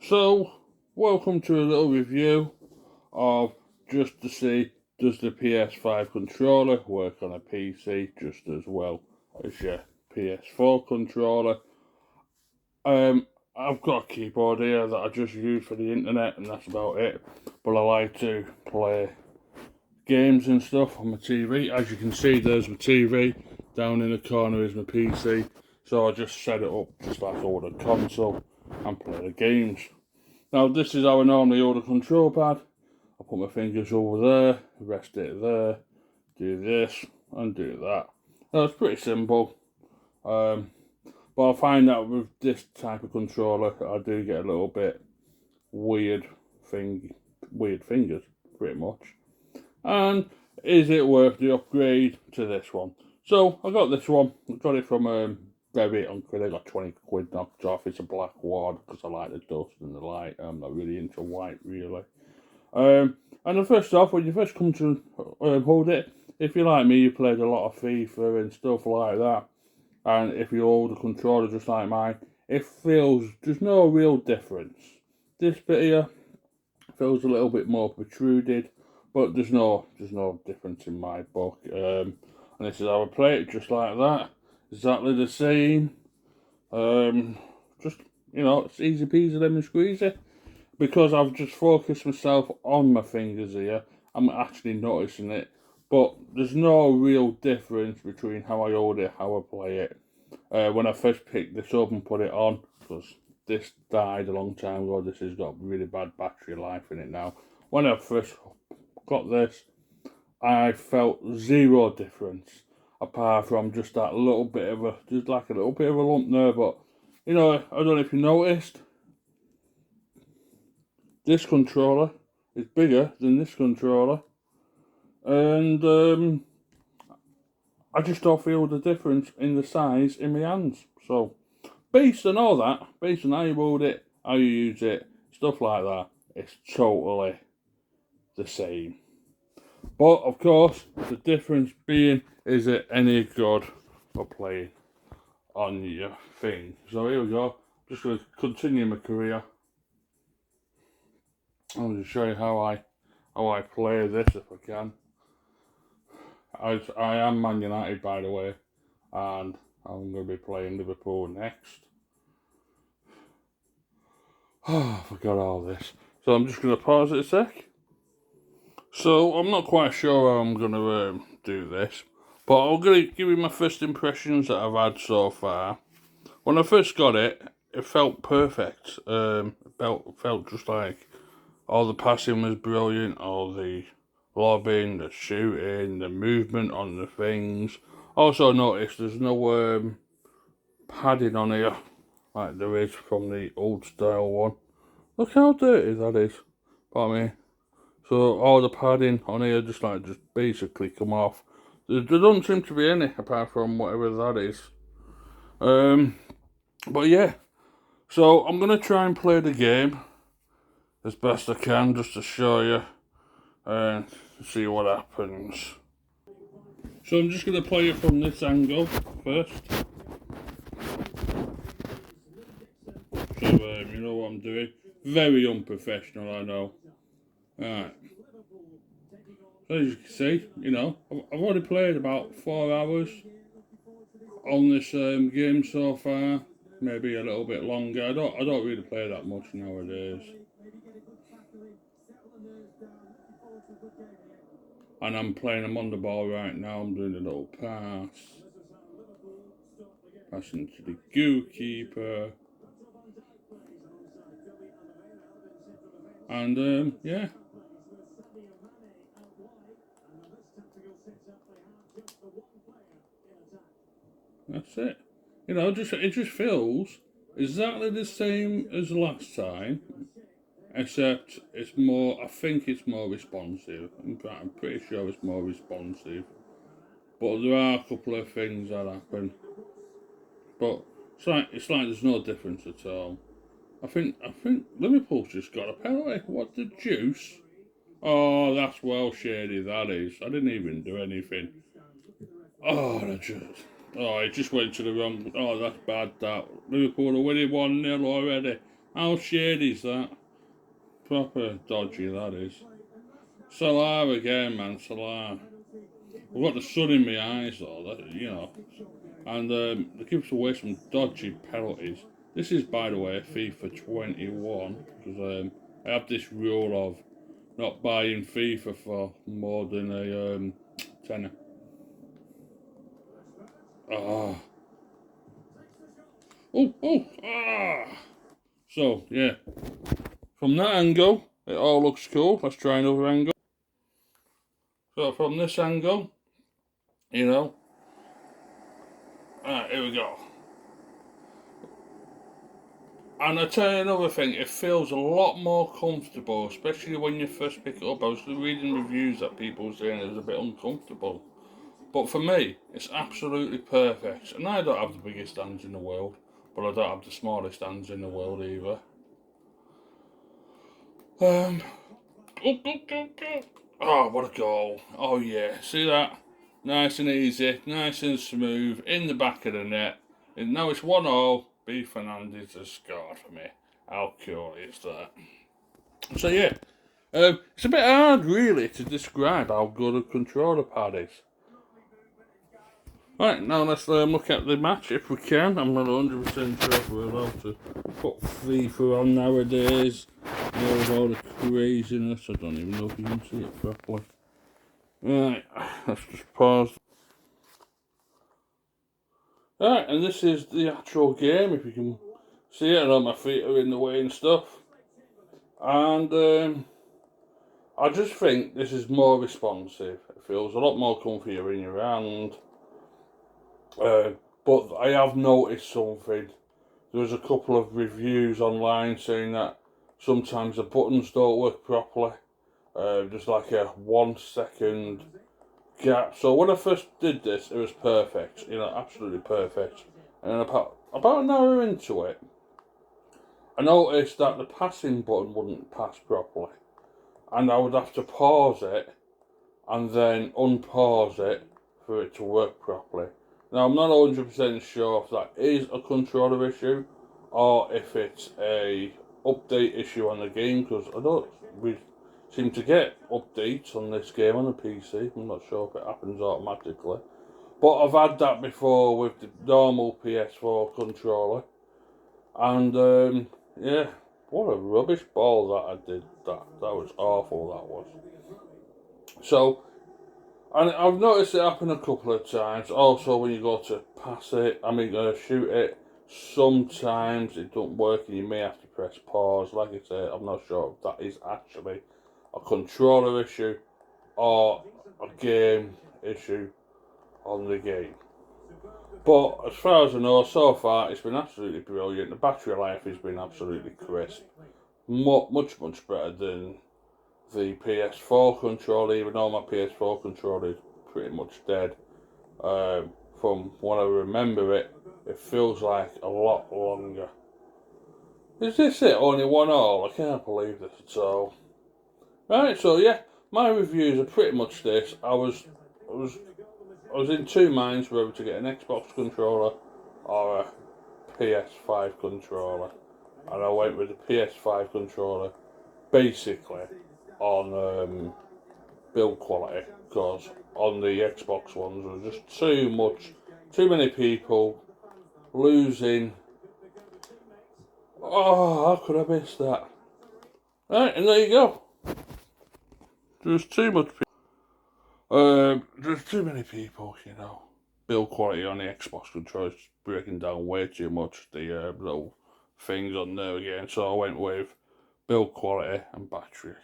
So, welcome to a little review of just to see does the PS5 controller work on a PC just as well as your PS4 controller. I've got a keyboard here that I just use for the internet and that's about it. But I like to play games and stuff on my TV. As you can see, there's my TV. Down in the corner is my PC. So I just set it up just like I would a console and play the games. Now this is how I normally hold a control pad. I put my fingers over there, rest it there, do this and do that. Now it's pretty simple. But I find that with this type of controller I do get a little bit weird fingers pretty much. And is it worth the upgrade to this one? So I got this one. I got it from Reddit on credit. I got 20 quid knocked off. It's a black wad because I like the dust and the light. I'm not really into white really. And the first off, when you first come to hold it, if you're like me, you played a lot of FIFA and stuff like that, and if you hold a controller just like mine, it feels there's no real difference. This bit here feels a little bit more protruded, but there's no difference in my book. And this is how I play it, just like that, exactly the same. Just it's easy peasy lemon squeezy. Because I've just focused myself on my fingers here, I'm actually noticing it. But there's no real difference between how I hold it, how I play it. When I first picked this up and put it on, because this died a long time ago, this has got really bad battery life in it now. When I first got this, I felt zero difference. Apart from just that little bit of a, just like a little bit of a lump there. But, I don't know if you noticed, this controller is bigger than this controller, and I just don't feel the difference in the size in my hands. So, based on all that, based on how you hold it, how you use it, stuff like that, it's totally the same. But of course, the difference being, is it any good for playing on your thing? So here we go. Just going to continue my career. I'm going to show you how I play this if I can. I am Man United, by the way, and I'm going to be playing Liverpool next. Oh, I forgot all this. So I'm just going to pause it a sec. So I'm not quite sure how I'm going to do this, but I'm going to give you my first impressions that I've had so far. When I first got it, it felt perfect. It felt just like all the passing was brilliant, all the lobbing, the shooting, the movement on the things. Also noticed there's no padding on here like there is from the old style one. Look how dirty that is. Pardon me. So all the padding on here just basically come off. There don't seem to be any apart from whatever that is. But yeah. So I'm gonna try and play the game as best I can just to show you and see what happens. So I'm just going to play it from this angle first. So you know what I'm doing. Very unprofessional, I know. Alright. So as you can see, I've already played about 4 hours on this game so far. Maybe a little bit longer. I don't really play that much nowadays. And I'm playing them on the ball right now. I'm doing a little pass. Passing to the goalkeeper. And yeah. That's it. It just feels exactly the same as last time, except it's more. I think it's more responsive. I'm pretty sure it's more responsive. But there are a couple of things that happen. But it's like there's no difference at all. I think Liverpool's just got a penalty. What the juice? Oh, that's well shady. That is. I didn't even do anything. Oh, it just went to the wrong. Oh, that's bad. That Liverpool are winning 1-0 already. How shady is that? Proper dodgy, that is. Salah again, man, Salah. I've got the sun in my eyes, though, and they keep away some dodgy penalties. This is, by the way, FIFA 21, because I have this rule of not buying FIFA for more than a tenner. Ah. Ah. So, yeah. From that angle, it all looks cool. Let's try another angle. So, from this angle, alright, here we go. And I tell you another thing, it feels a lot more comfortable, especially when you first pick it up. I was reading reviews that people were saying it was a bit uncomfortable. But for me, it's absolutely perfect. And I don't have the biggest hands in the world, but I don't have the smallest hands in the world either. Oh, what a goal. Oh, yeah. See that? Nice and easy, nice and smooth, in the back of the net. And now it's 1-0. B. Fernandez has scored for me. How cool is that? So, yeah. It's a bit hard, really, to describe how good a controller pad is. Right, now let's look at the match if we can. I'm not 100% sure if we're allowed to put FIFA on nowadays. With all the craziness, I don't even know if you can see it properly. Right, let's just pause. Right, and this is the actual game, if you can see it. I know my feet are in the way and stuff. And I just think this is more responsive. It feels a lot more comfier in your hand. But I have noticed something. There was a couple of reviews online saying that sometimes the buttons don't work properly. Just like a 1 second gap. So when I first did this, it was perfect. Absolutely perfect. And then about an hour into it, I noticed that the passing button wouldn't pass properly. And I would have to pause it and then unpause it for it to work properly. Now, I'm not 100% sure if that is a controller issue or if it's a update issue on the game, because we seem to get updates on this game on the PC. I'm not sure if it happens automatically. But I've had that before with the normal PS4 controller. And, yeah, what a rubbish ball that I did. That was awful, that was. So, and I've noticed it happen a couple of times. Also, when you go to shoot it, sometimes it don't work and you may have to press pause. Like I said, I'm not sure if that is actually a controller issue or a game issue on the game. But as far as I know, so far it's been absolutely brilliant. The battery life has been absolutely crisp. Much better than the PS4 controller, even though my PS4 controller is pretty much dead. From what I remember it feels like a lot longer. Is this it? Only 1-1? I can't believe this at all. Right, so yeah, my reviews are pretty much this. I was in two minds whether to get an Xbox controller or a PS5 controller, and I went with the PS5 controller basically on build quality, because on the Xbox ones there was just too many people losing. Oh, how could I miss that? Right, and there you go. There's too much. There's too many people, Build quality on the Xbox controllers breaking down way too much. The little things on there again. So I went with build quality and battery.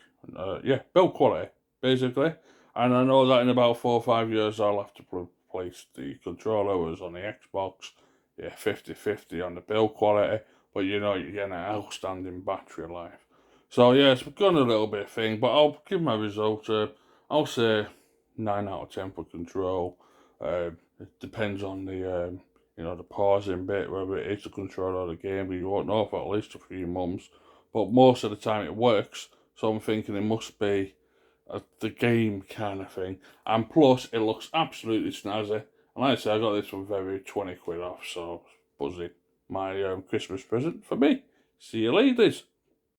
Build quality basically. And I know that in about 4 or 5 years I'll have to replace the controllers on the Xbox. Yeah, 50-50 on the build quality, but you're getting an outstanding battery life. So yeah, it's gone a little bit thing, but I'll give my result. I'll say 9 out of 10 for control. It depends on the pausing bit, whether it is the control or the game. But you won't know for at least a few months. But most of the time it works. So I'm thinking it must be the game kind of thing. And plus, it looks absolutely snazzy. And like I said, I got this for very 20 quid off. So buzzing. My Christmas present for me. See you ladies.